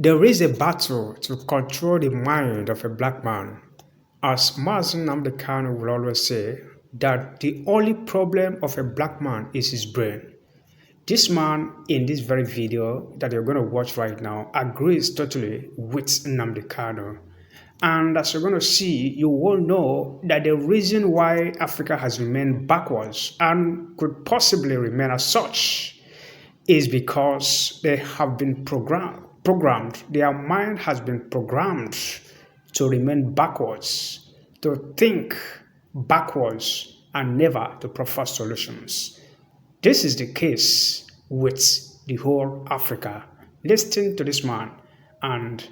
There is a battle to control the mind of a black man. As Nnamdi Kanu will always say, that the only problem of a black man is his brain. This man in this very video that you're going to watch right now agrees totally with Nnamdi Kanu. And as you're going to see, you will know that the reason why Africa has remained backwards and could possibly remain as such is because they have been programmed, their mind has been programmed to remain backwards, to think backwards, and never to prefer solutions. This is the case with the whole Africa. Listen to this man and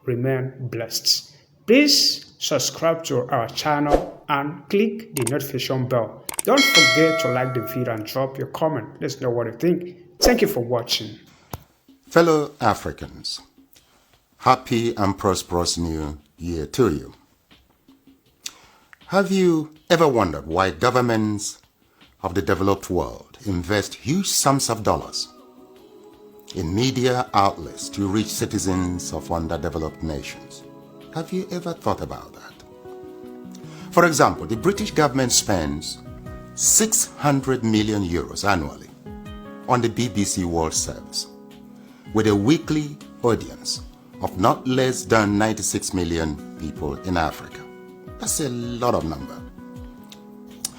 remain blessed. Please subscribe to our channel and click the notification bell. Don't forget to like the video and drop your comment. Let's know what you think. Thank you for watching. Fellow Africans, happy and prosperous new year to you. Have you ever wondered why governments of the developed world invest huge sums of dollars in media outlets to reach citizens of underdeveloped nations? Have you ever thought about that? For example, the British government spends 600 million euros annually on the BBC World Service, with a weekly audience of not less than 96 million people in Africa. That's a lot of number.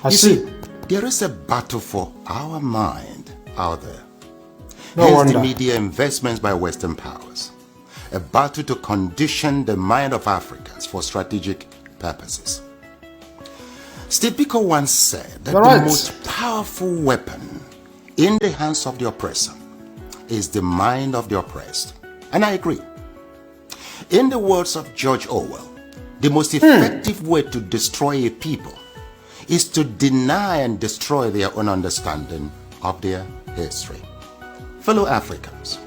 You see, there is a battle for our mind out there. Hence the media investments by Western powers. A battle to condition the mind of Africans for strategic purposes. Steve Biko once said that the most powerful weapon in the hands of the oppressor is the mind of the oppressed. And I agree. In the words of George Orwell, the most effective way to destroy a people is to deny and destroy their own understanding of their history. Fellow Africans,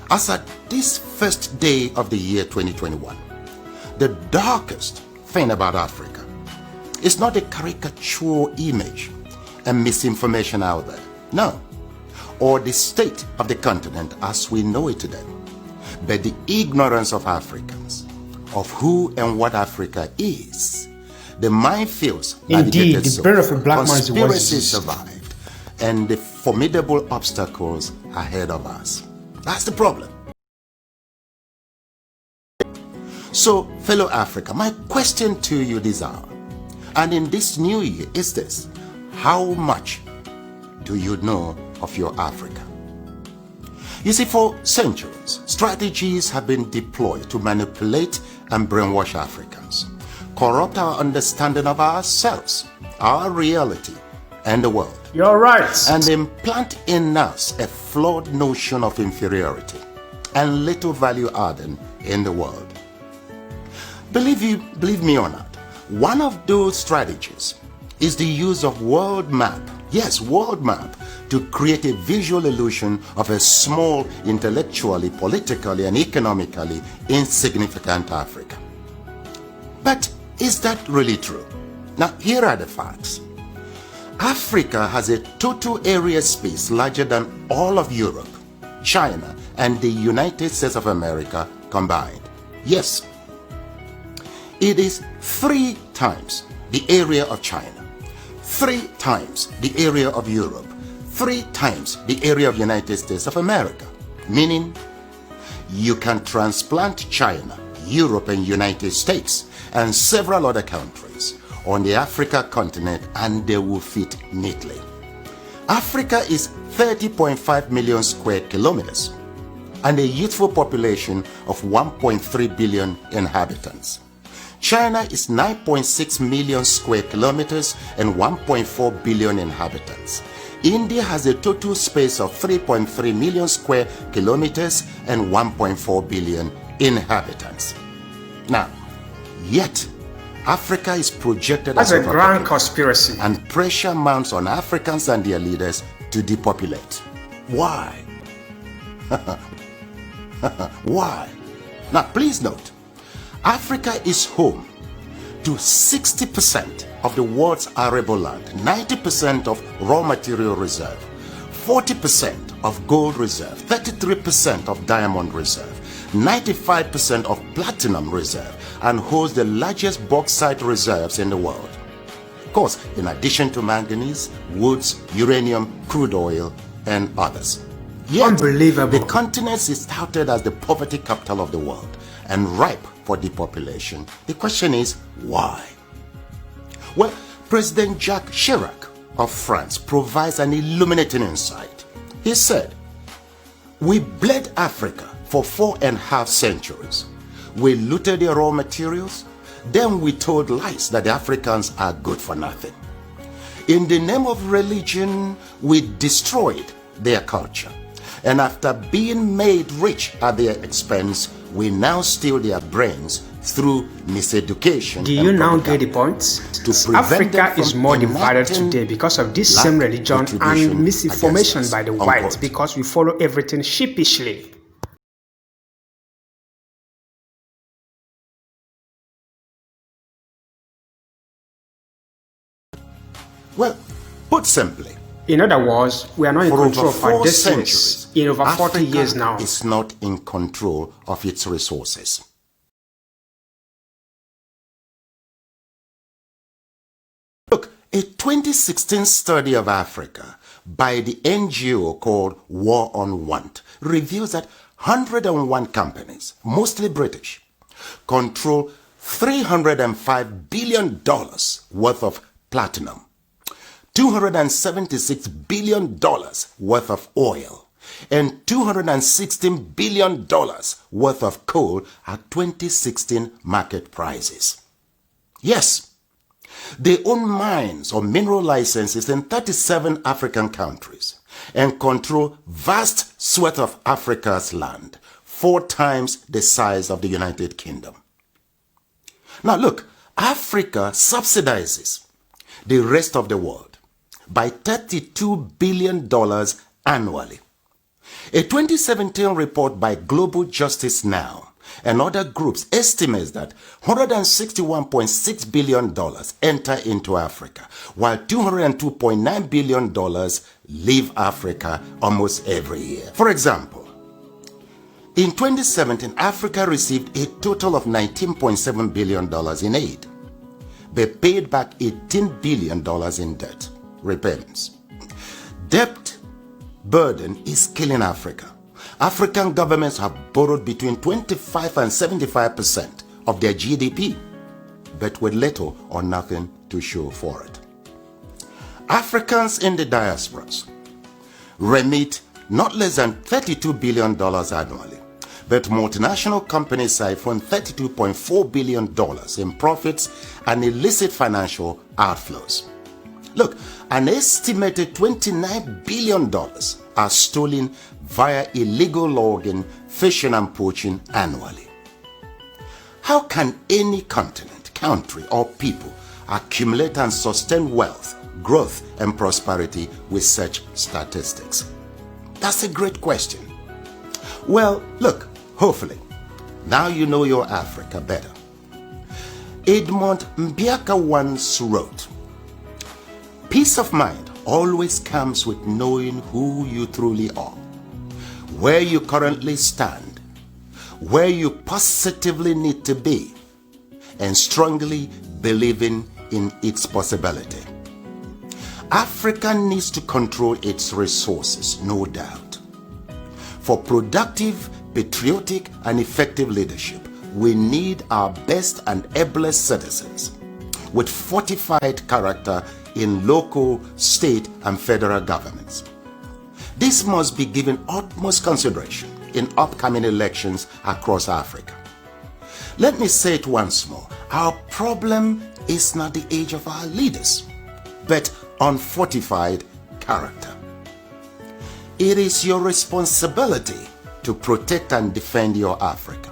as at this first day of the year 2021, the darkest thing about Africa is not a caricature image and misinformation out there. No. Or the state of the continent as we know it today, but the ignorance of Africans of who and what Africa is. The minefields navigated, the brain of a black man is conspiracies survived, and the formidable obstacles ahead of us. That's the problem. So, fellow Africa, my question to you this hour, and in this new year, is this: how much do you know of your Africa? You see, for centuries, strategies have been deployed to manipulate and brainwash Africans, corrupt our understanding of ourselves, our reality, and the world. You're right. And implant in us a flawed notion of inferiority and little value adding in the world. Believe me or not, one of those strategies is the use of world map. Yes, world map, to create a visual illusion of a small, intellectually, politically, and economically insignificant Africa. But is that really true? Now, here are the facts. Africa has a total area space larger than all of Europe, China, and the United States of America combined. Yes, it is 3 times the area of China, 3 times the area of Europe, 3 times the area of United States of America. Meaning, you can transplant China, Europe, and United States, and several other countries on the Africa continent, and they will fit neatly. Africa is 30.5 million square kilometers and a youthful population of 1.3 billion inhabitants. China is 9.6 million square kilometers and 1.4 billion inhabitants. India has a total space of 3.3 million square kilometers and 1.4 billion inhabitants. Now, yet, Africa is projected as a grand conspiracy, and pressure mounts on Africans and their leaders to depopulate. Why? Why? Now, please note, Africa is home to 60% of the world's arable land, 90% of raw material reserve, 40% of gold reserve, 33% of diamond reserve, 95% of platinum reserve and holds the largest bauxite reserves in the world. Of course, in addition to manganese, woods, uranium, crude oil, and others. Yet, Unbelievable. the continent is touted as the poverty capital of the world and ripe for depopulation. The question is, why? Well, President Jacques Chirac of France provides an illuminating insight. He said, "We bled Africa for 4.5 centuries. We looted their raw materials, then we told lies that the Africans are good for nothing. In the name of religion, we destroyed their culture. And after being made rich at their expense, we now steal their brains through miseducation." Do you now get the point? Africa is more divided today because of this same religion and misinformation by the whites, because we follow everything sheepishly. Well, put simply, in other words, we are not in for control over of our 4 destinies. centuries, In over 40 Africa years now. is not in control of its resources. Look, a 2016 study of Africa by the NGO called War on Want reveals that 101 companies, mostly British, control $305 billion worth of platinum, $276 billion worth of oil, and $216 billion worth of coal at 2016 market prices. Yes, they own mines or mineral licenses in 37 African countries and control vast swaths of Africa's land, 4 times the size of the United Kingdom. Now look, Africa subsidizes the rest of the world by $32 billion annually. A 2017 report by Global Justice Now and other groups estimates that $161.6 billion enter into Africa, while $202.9 billion leave Africa almost every year. For example, in 2017, Africa received a total of $19.7 billion in aid, but paid back $18 billion in debt repayments. Debt burden is killing Africa. African governments have borrowed between 25 and 75% of their GDP, but with little or nothing to show for it. Africans in the diasporas remit not less than $32 billion annually, but multinational companies siphon $32.4 billion in profits and illicit financial outflows. Look, an estimated $29 billion are stolen via illegal logging, fishing and poaching annually. How can any continent, country or people accumulate and sustain wealth, growth and prosperity with such statistics? That's a great question. Well, look, hopefully, now you know your Africa better. Edmund Mbiaka once wrote, "Peace of mind always comes with knowing who you truly are, where you currently stand, where you positively need to be, and strongly believing in its possibility." Africa needs to control its resources, no doubt. For productive, patriotic, and effective leadership, we need our best and ablest citizens with fortified character in local, state, and federal governments. This must be given utmost consideration in upcoming elections across Africa. Let me say it once more. Our problem is not the age of our leaders, but unfortified character. It is your responsibility to protect and defend your Africa.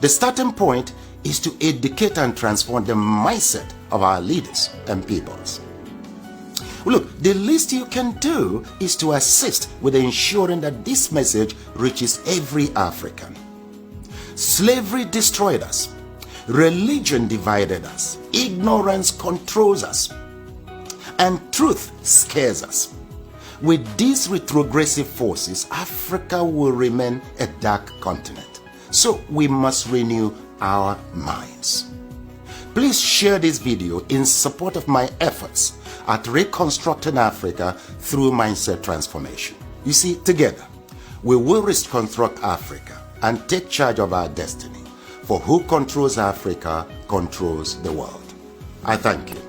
The starting point is to educate and transform the mindset of our leaders and peoples. Look, the least you can do is to assist with ensuring that this message reaches every African. Slavery destroyed us. Religion divided us. Ignorance controls us. And truth scares us. With these retrogressive forces, Africa will remain a dark continent. So we must renew our minds. Please share this video in support of my efforts at reconstructing Africa through mindset transformation. You see, together, we will reconstruct Africa and take charge of our destiny. For who controls Africa controls the world. I thank you.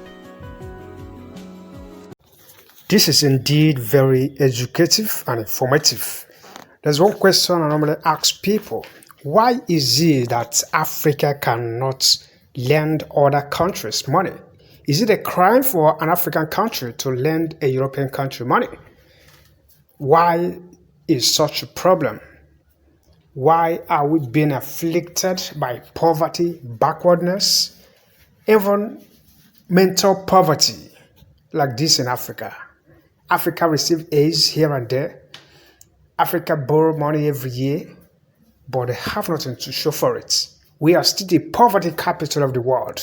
This is indeed very educative and informative. There's one question I normally ask people. Why is it that Africa cannot lend other countries money? Is it a crime for an African country to lend a European country money? Why is such a problem? Why are we being afflicted by poverty, backwardness, even mental poverty like this in Africa? Africa receives aids here and there. Africa borrows money every year, but they have nothing to show for it. We are still the poverty capital of the world.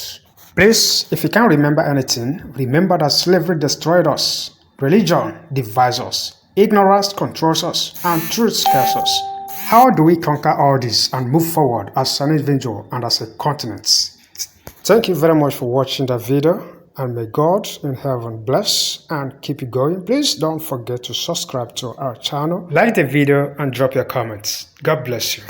Please, if you can't remember anything, remember that slavery destroyed us, religion divides us, ignorance controls us, and truth scares us. How do we conquer all this and move forward as an individual and as a continent? Thank you very much for watching the video, and may God in heaven bless and keep you going. Please don't forget to subscribe to our channel, like the video, and drop your comments. God bless you.